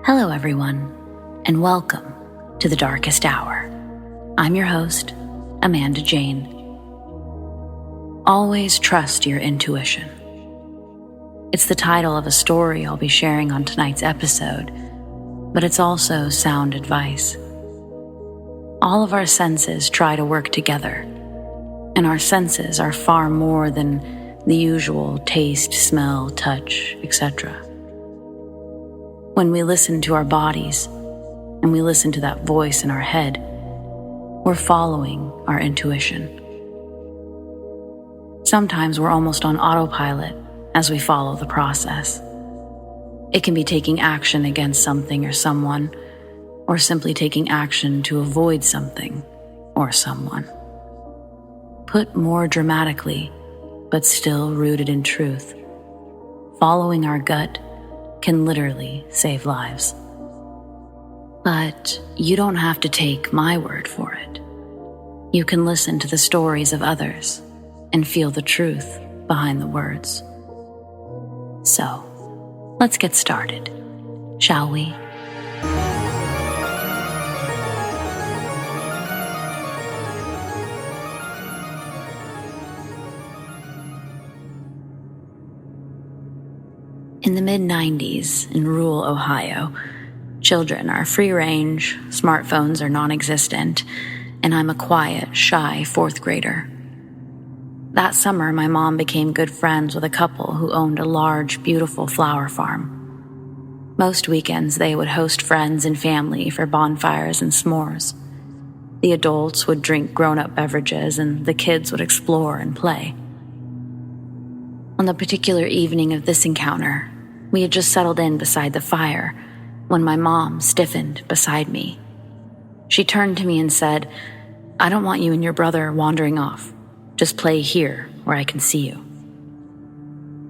Hello everyone, and welcome to The Darkest Hour. I'm your host, Amanda Jane. Always trust your intuition. It's the title of a story I'll be sharing on tonight's episode, but it's also sound advice. All of our senses try to work together, and our senses are far more than the usual taste, smell, touch, etc. When we listen to our bodies, and we listen to that voice in our head, we're following our intuition. Sometimes we're almost on autopilot as we follow the process. It can be taking action against something or someone, or simply taking action to avoid something or someone. Put more dramatically, but still rooted in truth, following our gut can literally save lives. But you don't have to take my word for it. You can listen to the stories of others and feel the truth behind the words. So, let's get started, shall we? In the mid-90s in rural Ohio, children are free range, smartphones are non-existent, and I'm a quiet, shy fourth grader. That summer, my mom became good friends with a couple who owned a large, beautiful flower farm. Most weekends, they would host friends and family for bonfires and s'mores. The adults would drink grown-up beverages, and the kids would explore and play. On the particular evening of this encounter, we had just settled in beside the fire when my mom stiffened beside me. She turned to me and said, "I don't want you and your brother wandering off. Just play here where I can see you."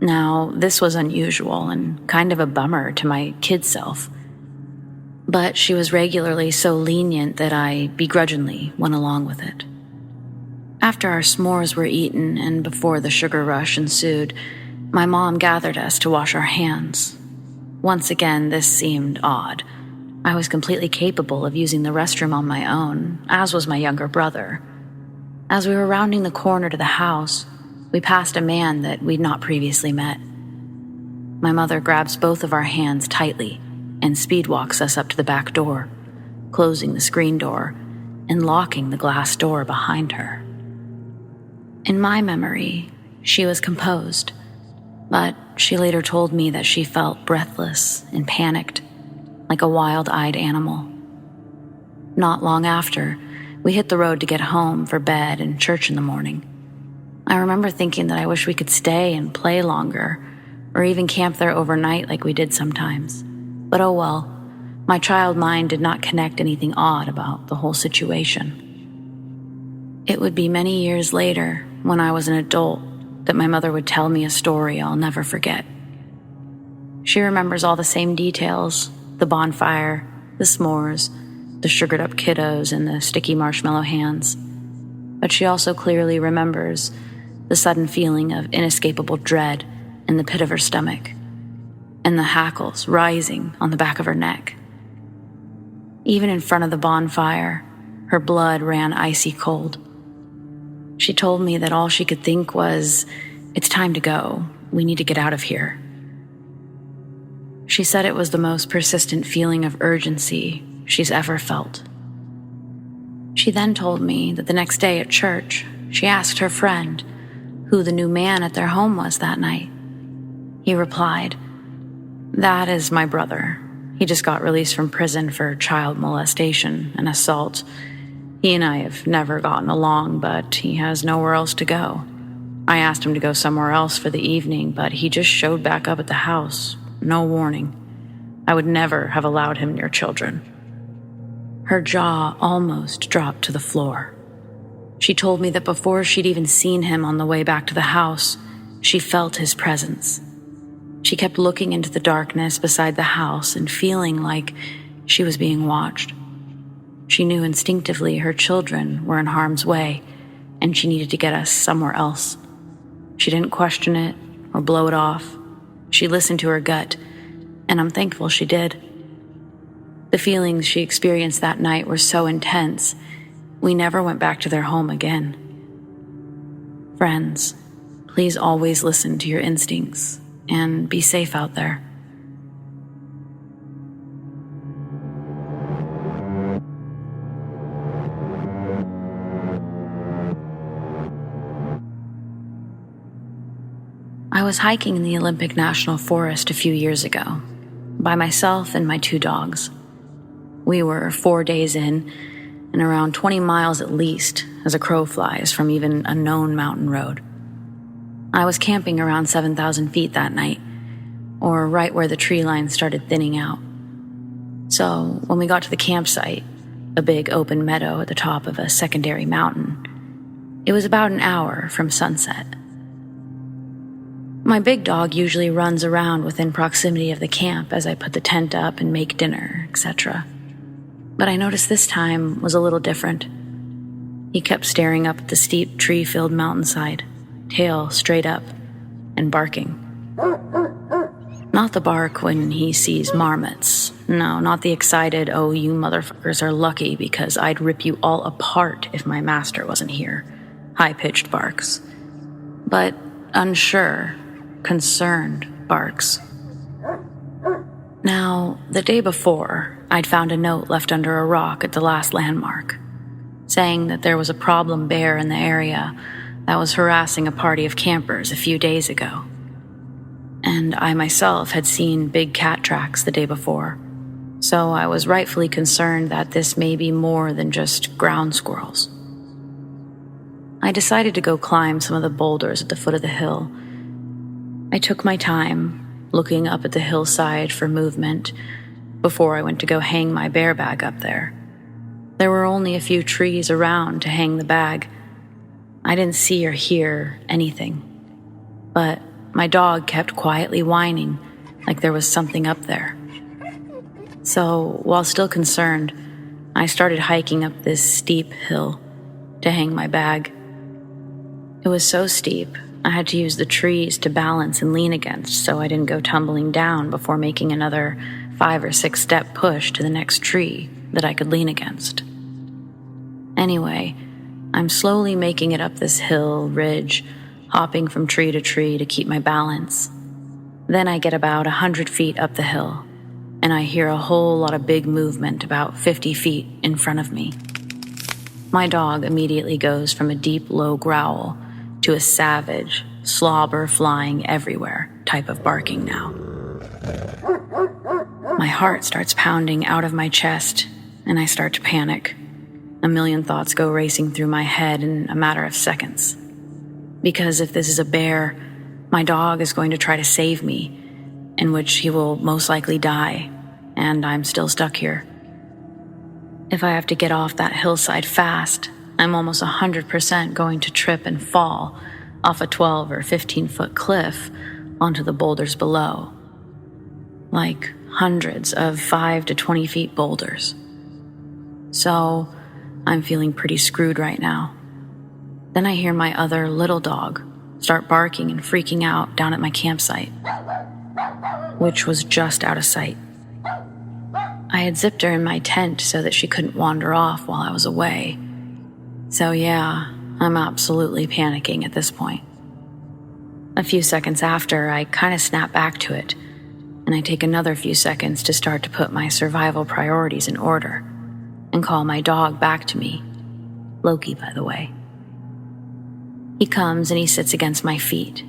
Now, this was unusual and kind of a bummer to my kid self, but she was regularly so lenient that I begrudgingly went along with it. After our s'mores were eaten and before the sugar rush ensued, my mom gathered us to wash our hands. Once again, this seemed odd. I was completely capable of using the restroom on my own, as was my younger brother. As we were rounding the corner to the house, we passed a man that we'd not previously met. My mother grabs both of our hands tightly and speed walks us up to the back door, closing the screen door and locking the glass door behind her. In my memory, she was composed, but she later told me that she felt breathless and panicked, like a wild-eyed animal. Not long after, we hit the road to get home for bed and church in the morning. I remember thinking that I wish we could stay and play longer, or even camp there overnight like we did sometimes. But oh well, my child mind did not connect anything odd about the whole situation. It would be many years later, when I was an adult, that my mother would tell me a story I'll never forget. She remembers all the same details, the bonfire, the s'mores, the sugared up kiddos, and the sticky marshmallow hands. But she also clearly remembers the sudden feeling of inescapable dread in the pit of her stomach, and the hackles rising on the back of her neck. Even in front of the bonfire, her blood ran icy cold. She told me that all she could think was, "It's time to go. We need to get out of here." She said it was the most persistent feeling of urgency she's ever felt. She then told me that the next day at church, she asked her friend who the new man at their home was that night. He replied, "That is my brother. He just got released from prison for child molestation and assault. He and I have never gotten along, but he has nowhere else to go. I asked him to go somewhere else for the evening, but he just showed back up at the house. No warning. I would never have allowed him near children." Her jaw almost dropped to the floor. She told me that before she'd even seen him on the way back to the house, she felt his presence. She kept looking into the darkness beside the house and feeling like she was being watched. She knew instinctively her children were in harm's way, and she needed to get us somewhere else. She didn't question it or blow it off. She listened to her gut, and I'm thankful she did. The feelings she experienced that night were so intense, we never went back to their home again. Friends, please always listen to your instincts and be safe out there. I was hiking in the Olympic National Forest a few years ago, by myself and my 2 dogs. We were 4 days in, and around 20 miles at least, as a crow flies from even a known mountain road. I was camping around 7,000 feet that night, or right where the tree line started thinning out. So when we got to the campsite, a big open meadow at the top of a secondary mountain, it was about an hour from sunset. My big dog usually runs around within proximity of the camp as I put the tent up and make dinner, etc. But I noticed this time was a little different. He kept staring up at the steep tree-filled mountainside, tail straight up, and barking. Not the bark when he sees marmots. No, not the excited, "Oh, you motherfuckers are lucky because I'd rip you all apart if my master wasn't here," high-pitched barks. But unsure, concerned barks. Now, the day before, I'd found a note left under a rock at the last landmark, saying that there was a problem bear in the area that was harassing a party of campers a few days ago. And I myself had seen big cat tracks the day before, so I was rightfully concerned that this may be more than just ground squirrels. I decided to go climb some of the boulders at the foot of the hill. I took my time, looking up at the hillside for movement, before I went to go hang my bear bag up there. There were only a few trees around to hang the bag. I didn't see or hear anything, but my dog kept quietly whining like there was something up there. So, while still concerned, I started hiking up this steep hill to hang my bag. It was so steep, I had to use the trees to balance and lean against so I didn't go tumbling down before making another 5 or 6 step push to the next tree that I could lean against. Anyway, I'm slowly making it up this hill, ridge, hopping from tree to tree to keep my balance. Then I get about 100 feet up the hill, and I hear a whole lot of big movement about 50 feet in front of me. My dog immediately goes from a deep, low growl to a savage, slobber flying everywhere type of barking now. My heart starts pounding out of my chest, and I start to panic. A million thoughts go racing through my head in a matter of seconds. Because if this is a bear, my dog is going to try to save me, in which he will most likely die, and I'm still stuck here. If I have to get off that hillside fast, I'm almost 100% going to trip and fall off a 12 or 15-foot cliff onto the boulders below. Like hundreds of 5 to 20 feet boulders. So, I'm feeling pretty screwed right now. Then I hear my other little dog start barking and freaking out down at my campsite, which was just out of sight. I had zipped her in my tent so that she couldn't wander off while I was away. So yeah, I'm absolutely panicking at this point. A few seconds after, I kind of snap back to it, and I take another few seconds to start to put my survival priorities in order and call my dog back to me. Loki, by the way. He comes and he sits against my feet,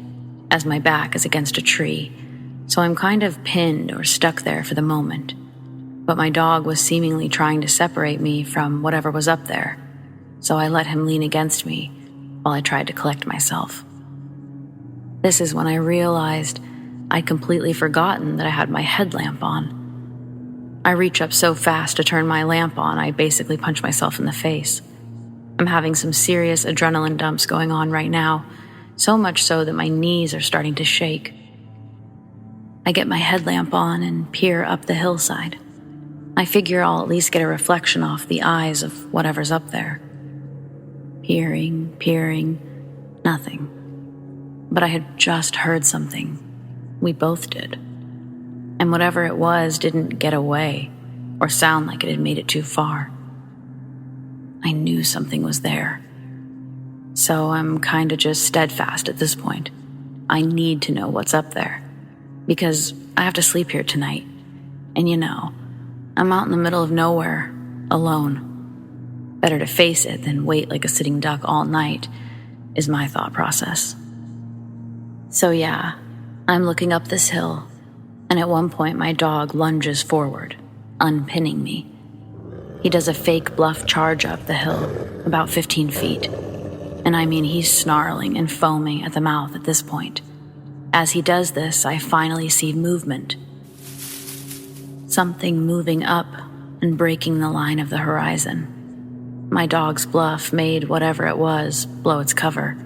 as my back is against a tree, so I'm kind of pinned or stuck there for the moment. But my dog was seemingly trying to separate me from whatever was up there, so I let him lean against me while I tried to collect myself. This is when I realized I'd completely forgotten that I had my headlamp on. I reach up so fast to turn my lamp on, I basically punch myself in the face. I'm having some serious adrenaline dumps going on right now, so much so that my knees are starting to shake. I get my headlamp on and peer up the hillside. I figure I'll at least get a reflection off the eyes of whatever's up there. Peering, nothing. But I had just heard something. We both did. And whatever it was didn't get away. or sound like it had made it too far. I knew something was there. So I'm kinda just steadfast at this point. I need to know what's up there, because I have to sleep here tonight. And I'm out in the middle of nowhere, alone. Better to face it than wait like a sitting duck all night, is my thought process. So yeah, I'm looking up this hill, and at one point my dog lunges forward, unpinning me. He does a fake bluff charge up the hill, about 15 feet. And I mean, he's snarling and foaming at the mouth at this point. As he does this, I finally see movement. Something moving up and breaking the line of the horizon. My dog's bluff made whatever it was blow its cover,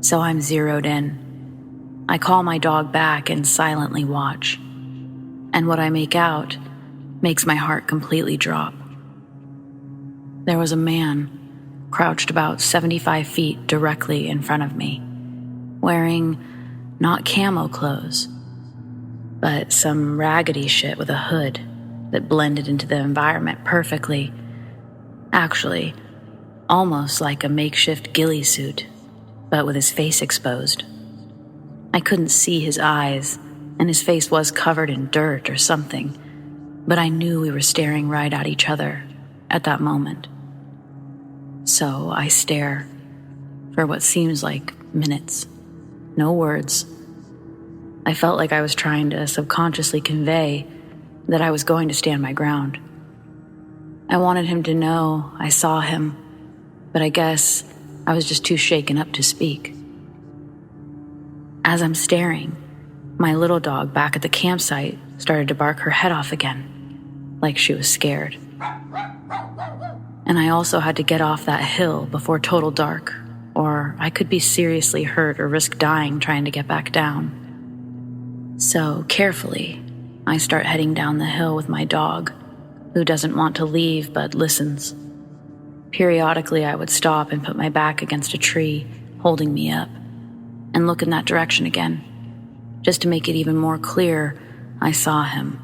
so I'm zeroed in. I call my dog back and silently watch. And what I make out makes my heart completely drop. There was a man crouched about 75 feet directly in front of me, wearing not camo clothes, but some raggedy shit with a hood that blended into the environment perfectly. Actually, almost like a makeshift ghillie suit, but with his face exposed. I couldn't see his eyes, and his face was covered in dirt or something, but I knew we were staring right at each other at that moment. So I stare for what seems like minutes. No words. I felt like I was trying to subconsciously convey that I was going to stand my ground. I wanted him to know I saw him, but I guess I was just too shaken up to speak. As I'm staring, my little dog back at the campsite started to bark her head off again, like she was scared. And I also had to get off that hill before total dark, or I could be seriously hurt or risk dying trying to get back down. So carefully, I start heading down the hill with my dog, who doesn't want to leave but listens. Periodically, I would stop and put my back against a tree, holding me up, and look in that direction again, just to make it even more clear I saw him.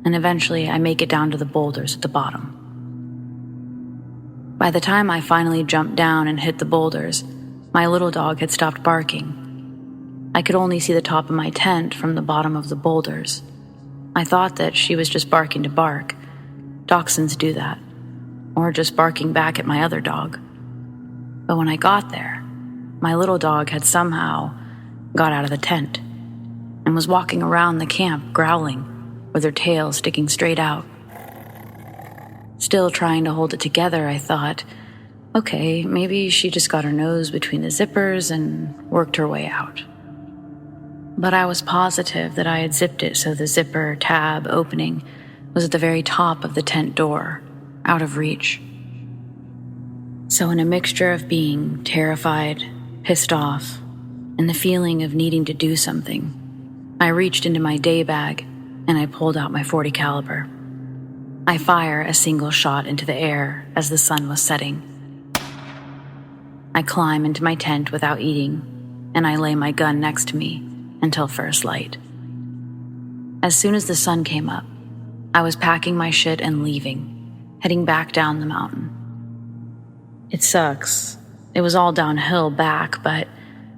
And eventually, I make it down to the boulders at the bottom. By the time I finally jumped down and hit the boulders, my little dog had stopped barking. I could only see the top of my tent from the bottom of the boulders. I thought that she was just barking to bark. Dachshunds do that. Or just barking back at my other dog. But when I got there, my little dog had somehow got out of the tent and was walking around the camp growling, with her tail sticking straight out. Still trying to hold it together, I thought, okay, maybe she just got her nose between the zippers and worked her way out. But I was positive that I had zipped it so the zipper tab opening was at the very top of the tent door, out of reach. So in a mixture of being terrified, pissed off, and the feeling of needing to do something, I reached into my day bag and I pulled out my .40 caliber. I fire a single shot into the air as the sun was setting. I climb into my tent without eating, and I lay my gun next to me until first light. As soon as the sun came up, I was packing my shit and leaving, heading back down the mountain. It sucks. It was all downhill back, but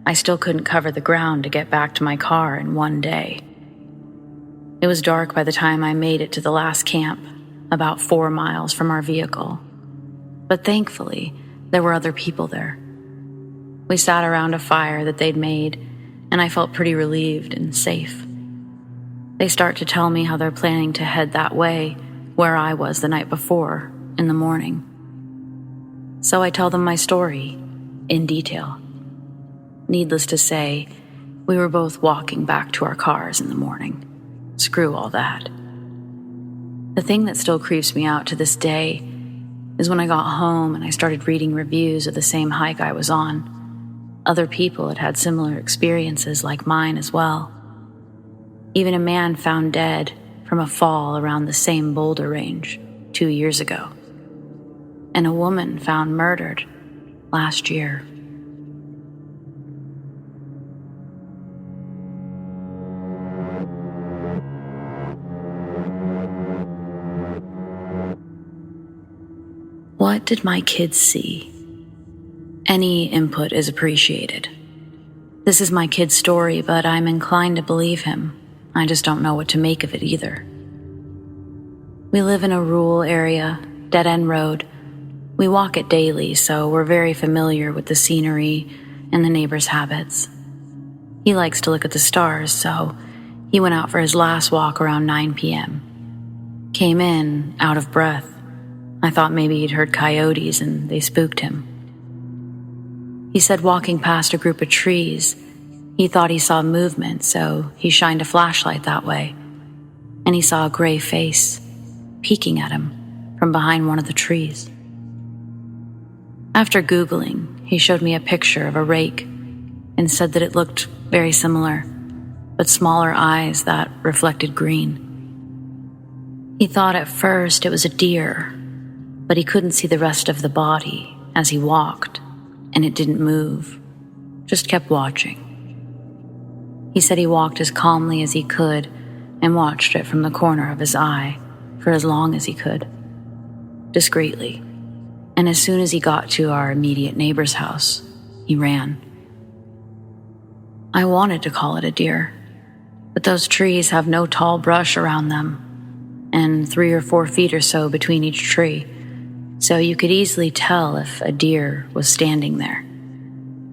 I still couldn't cover the ground to get back to my car in one day. It was dark by the time I made it to the last camp, about 4 miles from our vehicle. But thankfully, there were other people there. We sat around a fire that they'd made, and I felt pretty relieved and safe. They start to tell me how they're planning to head that way, where I was the night before, in the morning. So I tell them my story, in detail. Needless to say, we were both walking back to our cars in the morning. Screw all that. The thing that still creeps me out to this day is when I got home and I started reading reviews of the same hike I was on. Other people had had similar experiences like mine as well. Even a man found dead from a fall around the same boulder range 2 years ago. And a woman found murdered last year. what did my kids see? Any input is appreciated. This is my kid's story, but I'm inclined to believe him. I just don't know what to make of it either. We live in a rural area, dead-end road. We walk it daily, so we're very familiar with the scenery and the neighbors' habits. He likes to look at the stars, so he went out for his last walk around 9 p.m. Came in, out of breath. I thought maybe he'd heard coyotes and they spooked him. He said walking past a group of trees, he thought he saw movement, so he shined a flashlight that way, and he saw a gray face peeking at him from behind one of the trees. After Googling, he showed me a picture of a rake and said that it looked very similar, but smaller eyes that reflected green. He thought at first it was a deer, but he couldn't see the rest of the body as he walked, and it didn't move, just kept watching. He said he walked as calmly as he could and watched it from the corner of his eye for as long as he could, discreetly. And as soon as he got to our immediate neighbor's house, he ran. I wanted to call it a deer, but those trees have no tall brush around them, and 3 or 4 feet or so between each tree, so you could easily tell if a deer was standing there.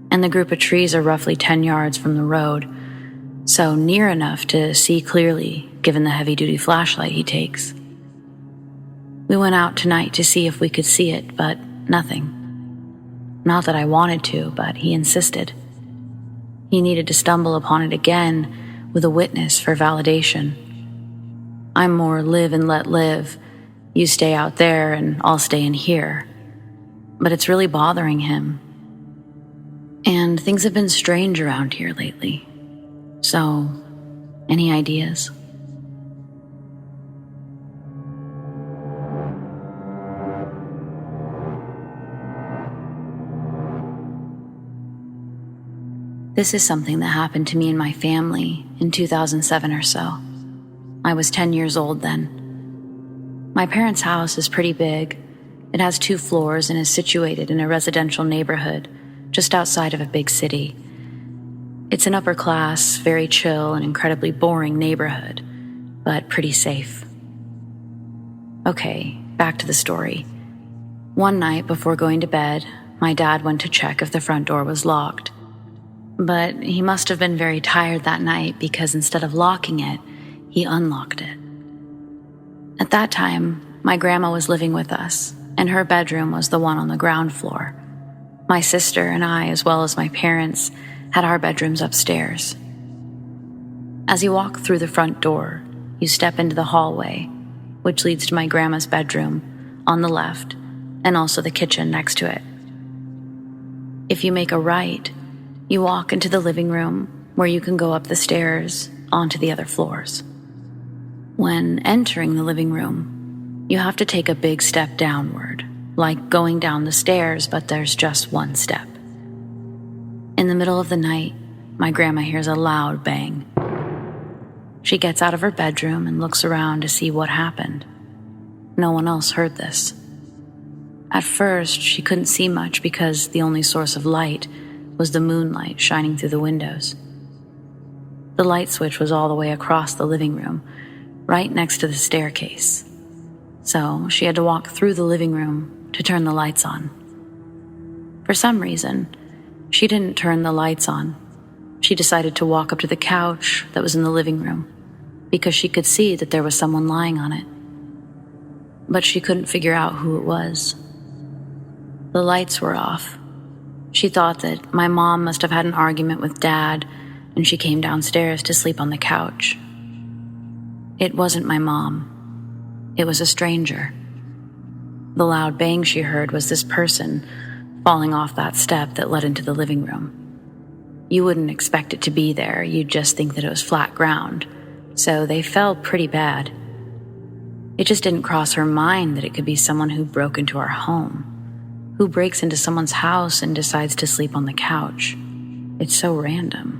And the group of trees are roughly 10 yards from the road, so near enough to see clearly given the heavy-duty flashlight he takes. We went out tonight to see if we could see it, but nothing. Not that I wanted to, but he insisted. He needed to stumble upon it again with a witness for validation. I'm more live and let live. You stay out there and I'll stay in here. But it's really bothering him. And things have been strange around here lately. So, any ideas? This is something that happened to me and my family in 2007 or so. I was 10 years old then. My parents' house is pretty big. It has 2 floors and is situated in a residential neighborhood just outside of a big city. It's an upper class, very chill and incredibly boring neighborhood, but pretty safe. Okay, back to the story. One night before going to bed, my dad went to check if the front door was locked. But he must have been very tired that night because instead of locking it, he unlocked it. At that time, my grandma was living with us, and her bedroom was the one on the ground floor. My sister and I, as well as my parents, had our bedrooms upstairs. As you walk through the front door, you step into the hallway, which leads to my grandma's bedroom on the left, and also the kitchen next to it. If you make a right, you walk into the living room where you can go up the stairs onto the other floors. When entering the living room, you have to take a big step downward, like going down the stairs, but there's just one step. In the middle of the night, my grandma hears a loud bang. She gets out of her bedroom and looks around to see what happened. No one else heard this. At first, she couldn't see much because the only source of light was the moonlight shining through the windows. The light switch was all the way across the living room, right next to the staircase. So she had to walk through the living room to turn the lights on. For some reason, she didn't turn the lights on. She decided to walk up to the couch that was in the living room because she could see that there was someone lying on it. But she couldn't figure out who it was. The lights were off. She thought that my mom must have had an argument with Dad, and she came downstairs to sleep on the couch. It wasn't my mom. It was a stranger. The loud bang she heard was this person falling off that step that led into the living room. You wouldn't expect it to be there. You'd just think that it was flat ground. So they fell pretty bad. It just didn't cross her mind that it could be someone who broke into our home. Who breaks into someone's house and decides to sleep on the couch? It's so random.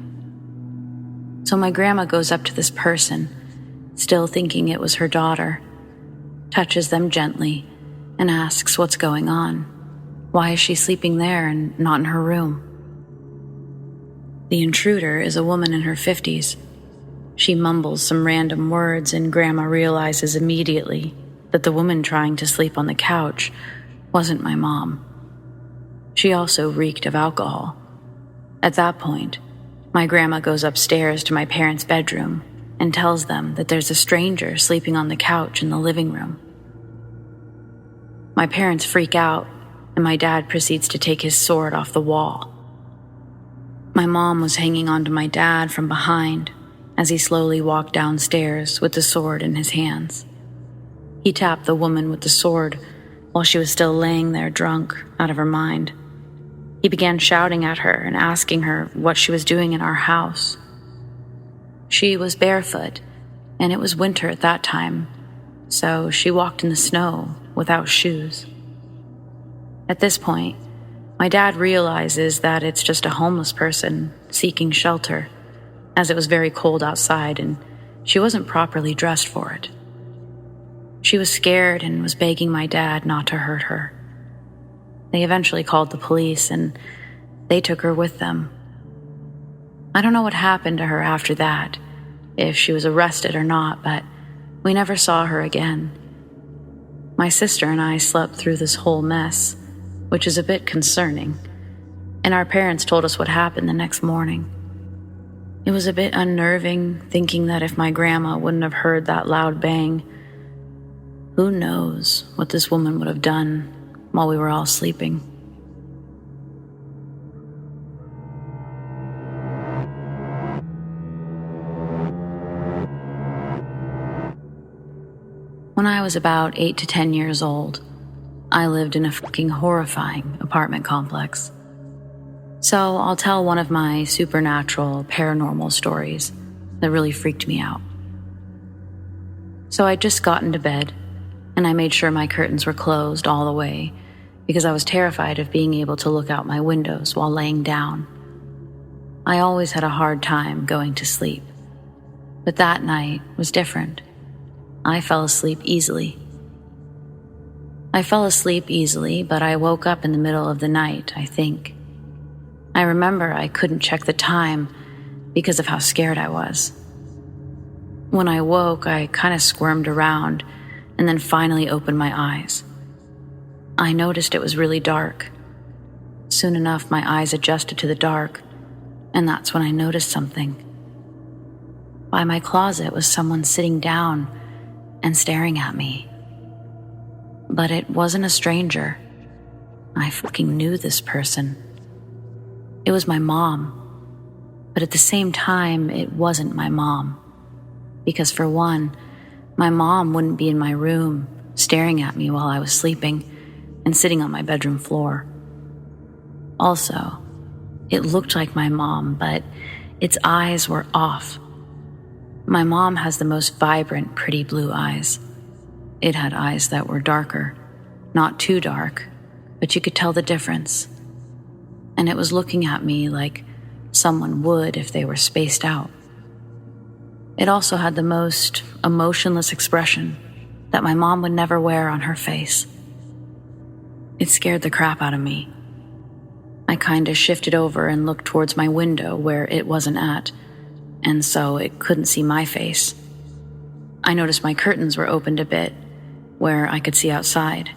So my grandma goes up to this person, still thinking it was her daughter, touches them gently, and asks what's going on. Why is she sleeping there and not in her room? The intruder is a woman in her 50s. She mumbles some random words, and Grandma realizes immediately that the woman trying to sleep on the couch wasn't my mom. She also reeked of alcohol. At that point, my grandma goes upstairs to my parents' bedroom and tells them that there's a stranger sleeping on the couch in the living room. My parents freak out, and my dad proceeds to take his sword off the wall. My mom was hanging onto my dad from behind as he slowly walked downstairs with the sword in his hands. He tapped the woman with the sword while she was still laying there drunk, out of her mind. He began shouting at her and asking her what she was doing in our house. She was barefoot, and it was winter at that time, so she walked in the snow without shoes. At this point, my dad realizes that it's just a homeless person seeking shelter, as it was very cold outside and she wasn't properly dressed for it. She was scared and was begging my dad not to hurt her. They eventually called the police, and they took her with them. I don't know what happened to her after that, if she was arrested or not, but we never saw her again. My sister and I slept through this whole mess, which is a bit concerning, and our parents told us what happened the next morning. It was a bit unnerving thinking that if my grandma wouldn't have heard that loud bang, who knows what this woman would have done while we were all sleeping. When I was about 8 to 10 years old, I lived in a fucking horrifying apartment complex. So I'll tell one of my supernatural, paranormal stories that really freaked me out. So I'd just gotten to bed, and I made sure my curtains were closed all the way because I was terrified of being able to look out my windows while laying down. I always had a hard time going to sleep, but that night was different. I fell asleep easily. But I woke up in the middle of the night, I think. I remember I couldn't check the time because of how scared I was. When I woke, I kind of squirmed around and then finally opened my eyes. I noticed it was really dark. Soon enough, my eyes adjusted to the dark, and that's when I noticed something. By my closet was someone sitting down and staring at me. But it wasn't a stranger. I fucking knew this person. It was my mom. But at the same time, it wasn't my mom. Because for one, my mom wouldn't be in my room staring at me while I was sleeping and sitting on my bedroom floor. Also, it looked like my mom, but its eyes were off. My mom has the most vibrant, pretty blue eyes. It had eyes that were darker, not too dark, but you could tell the difference. And it was looking at me like someone would if they were spaced out. It also had the most emotionless expression that my mom would never wear on her face. It scared the crap out of me. I kinda shifted over and looked towards my window where it wasn't at, and so it couldn't see my face. I noticed my curtains were opened a bit, where I could see outside,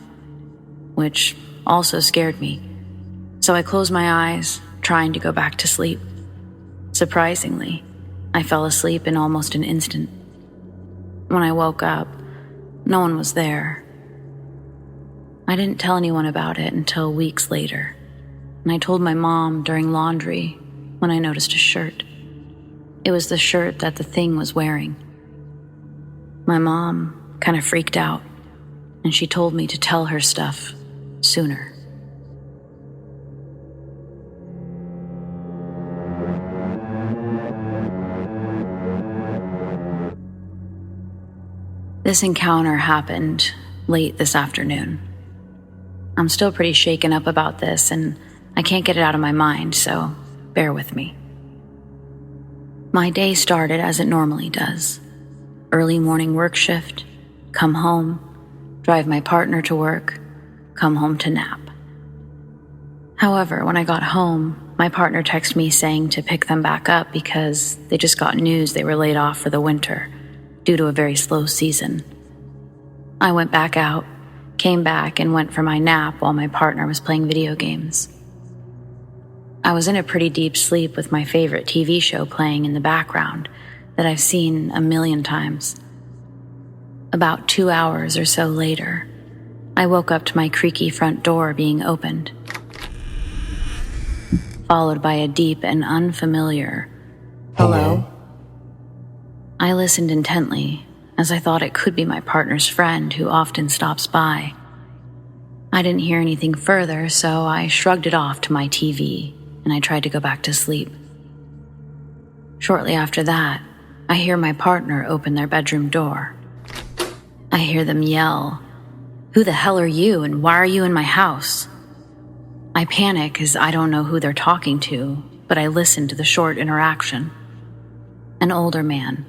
which also scared me. So I closed my eyes, trying to go back to sleep. Surprisingly, I fell asleep in almost an instant. When I woke up, no one was there. I didn't tell anyone about it until weeks later, and I told my mom during laundry when I noticed a shirt. It was the shirt that the thing was wearing. My mom kind of freaked out, and she told me to tell her stuff sooner. This encounter happened late this afternoon. I'm still pretty shaken up about this, and I can't get it out of my mind, so bear with me. My day started as it normally does. Early morning work shift, come home, drive my partner to work, come home to nap. However, when I got home, my partner texted me saying to pick them back up because they just got news they were laid off for the winter due to a very slow season. I went back out, came back, and went for my nap while my partner was playing video games. I was in a pretty deep sleep with my favorite TV show playing in the background that I've seen a million times. About 2 hours or so later, I woke up to my creaky front door being opened, followed by a deep and unfamiliar hello. I listened intently, as I thought it could be my partner's friend who often stops by. I didn't hear anything further, so I shrugged it off to my TV, and I tried to go back to sleep. Shortly after that, I hear my partner open their bedroom door. I hear them yell, "Who the hell are you, and why are you in my house?" I panic as I don't know who they're talking to, but I listen to the short interaction. An older man,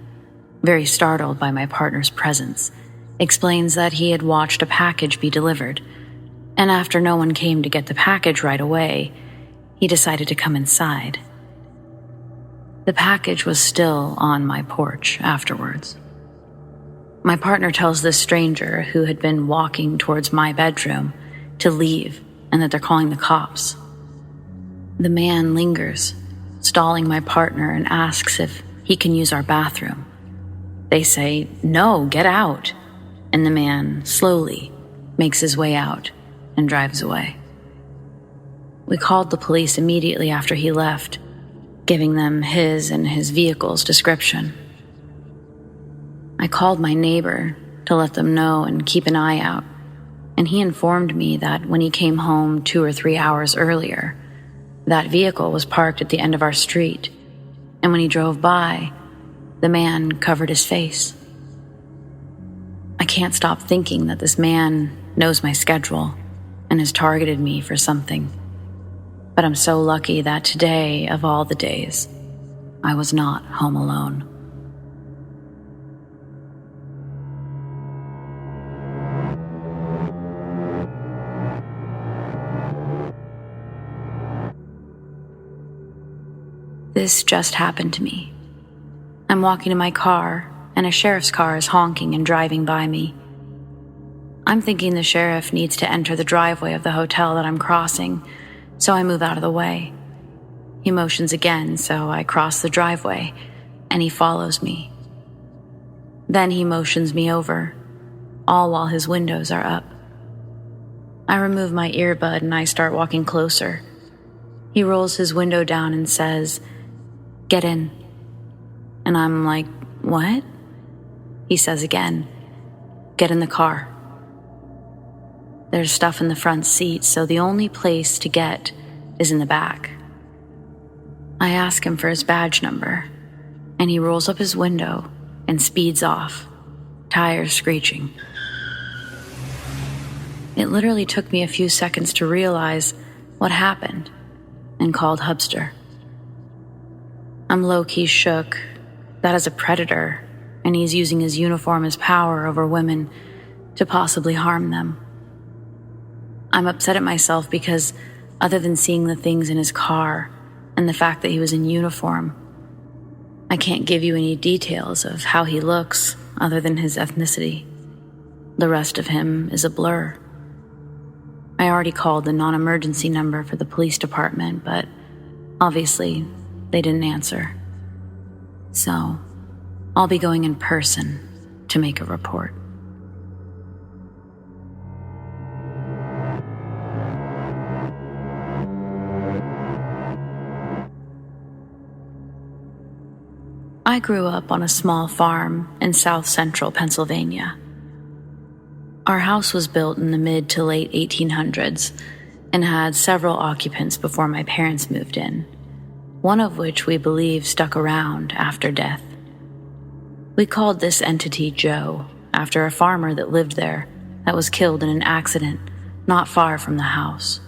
very startled by my partner's presence, explains that he had watched a package be delivered, and after no one came to get the package right away, he decided to come inside. The package was still on my porch afterwards. My partner tells this stranger who had been walking towards my bedroom to leave and that they're calling the cops. The man lingers, stalling my partner, and asks if he can use our bathroom. They say, "No, get out," and the man slowly makes his way out and drives away. We called the police immediately after he left, giving them his and his vehicle's description. I called my neighbor to let them know and keep an eye out, and he informed me that when he came home 2 or 3 hours earlier, that vehicle was parked at the end of our street, and when he drove by, the man covered his face. I can't stop thinking that this man knows my schedule and has targeted me for something, but I'm so lucky that today, of all the days, I was not home alone. This just happened to me. I'm walking to my car, and a sheriff's car is honking and driving by me. I'm thinking the sheriff needs to enter the driveway of the hotel that I'm crossing, so I move out of the way. He motions again, so I cross the driveway, and he follows me. Then he motions me over, all while his windows are up. I remove my earbud and I start walking closer. He rolls his window down and says, "Get in." And I'm like, "What?" He says again, "Get in the car." There's stuff in the front seat, so the only place to get is in the back. I ask him for his badge number, and he rolls up his window and speeds off, tires screeching. It literally took me a few seconds to realize what happened and called Hubster. I'm low-key shook. That is a predator, and he's using his uniform as power over women to possibly harm them. I'm upset at myself because, other than seeing the things in his car and the fact that he was in uniform, I can't give you any details of how he looks other than his ethnicity. The rest of him is a blur. I already called the non-emergency number for the police department, but obviously they didn't answer. So I'll be going in person to make a report. I grew up on a small farm in south-central Pennsylvania. Our house was built in the mid to late 1800s and had several occupants before my parents moved in, one of which we believe stuck around after death. We called this entity Joe, after a farmer that lived there that was killed in an accident not far from the house.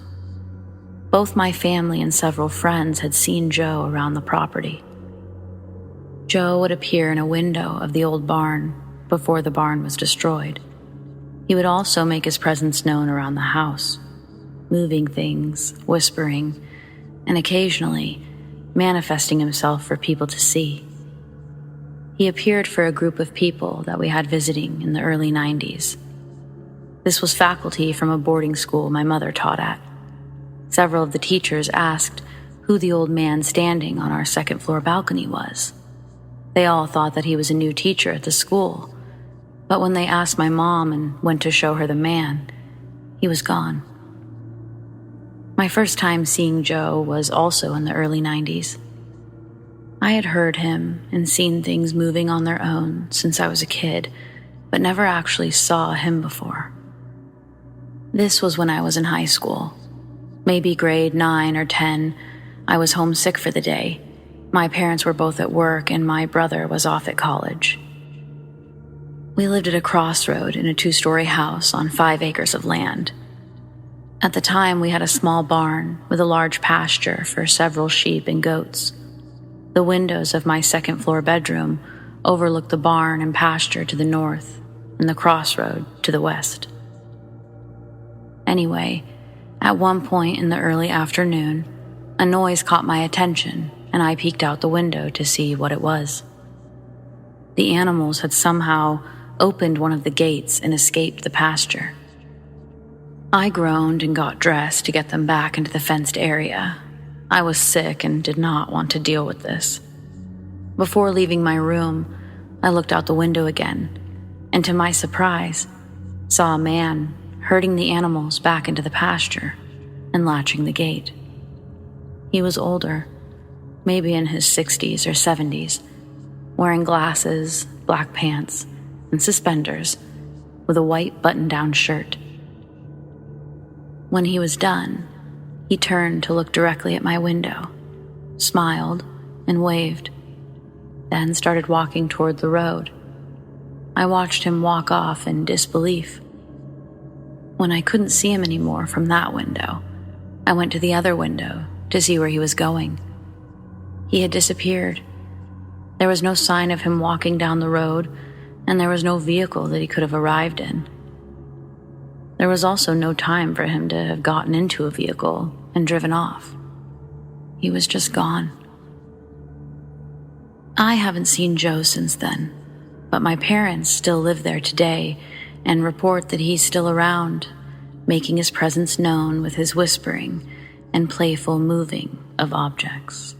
Both my family and several friends had seen Joe around the property. Joe would appear in a window of the old barn before the barn was destroyed. He would also make his presence known around the house, moving things, whispering, and occasionally manifesting himself for people to see. He appeared for a group of people that we had visiting in the early 90s. This was faculty from a boarding school my mother taught at. Several of the teachers asked who the old man standing on our second-floor balcony was. They all thought that he was a new teacher at the school, but when they asked my mom and went to show her the man, he was gone. My first time seeing Joe was also in the early 90s. I had heard him and seen things moving on their own since I was a kid, but never actually saw him before. This was when I was in high school. Maybe grade 9 or 10, I was homesick for the day. My parents were both at work and my brother was off at college. We lived at a crossroad in a 2-story house on 5 acres of land. At the time, we had a small barn with a large pasture for several sheep and goats. The windows of my second-floor bedroom overlooked the barn and pasture to the north and the crossroad to the west. Anyway, at one point in the early afternoon, a noise caught my attention and I peeked out the window to see what it was. The animals had somehow opened one of the gates and escaped the pasture. I groaned and got dressed to get them back into the fenced area. I was sick and did not want to deal with this. Before leaving my room, I looked out the window again, and to my surprise, saw a man herding the animals back into the pasture and latching the gate. He was older, maybe in his 60s or 70s, wearing glasses, black pants, and suspenders, with a white button-down shirt. When he was done, he turned to look directly at my window, smiled, and waved, then started walking toward the road. I watched him walk off in disbelief. When I couldn't see him anymore from that window, I went to the other window to see where he was going. He had disappeared. There was no sign of him walking down the road, and there was no vehicle that he could have arrived in. There was also no time for him to have gotten into a vehicle and driven off. He was just gone. I haven't seen Joe since then, but my parents still live there today and report that he's still around, making his presence known with his whispering and playful moving of objects.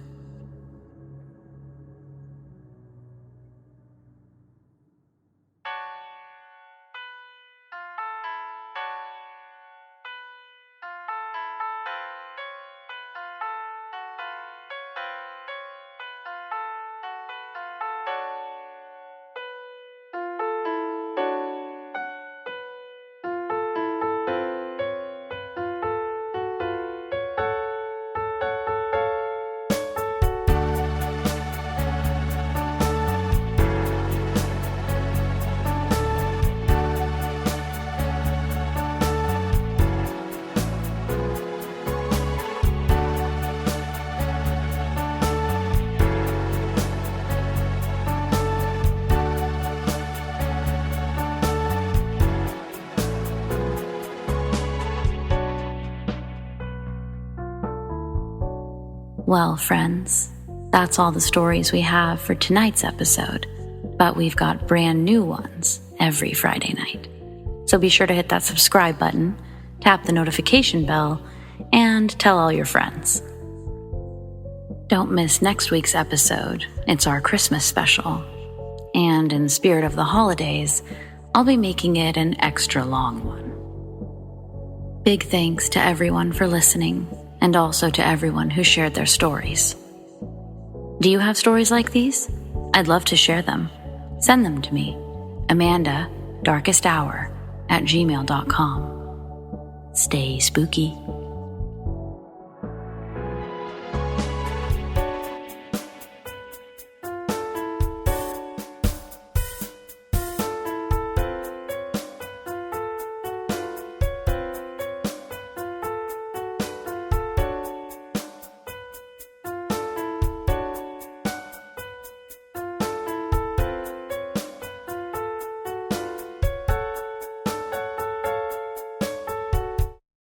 Well, friends, that's all the stories we have for tonight's episode, but we've got brand new ones every Friday night. So be sure to hit that subscribe button, tap the notification bell, and tell all your friends. Don't miss next week's episode. It's our Christmas special. And in spirit of the holidays, I'll be making it an extra long one. Big thanks to everyone for listening, and also to everyone who shared their stories. Do you have stories like these? I'd love to share them. Send them to me, amandadarkesthour@gmail.com. Stay spooky.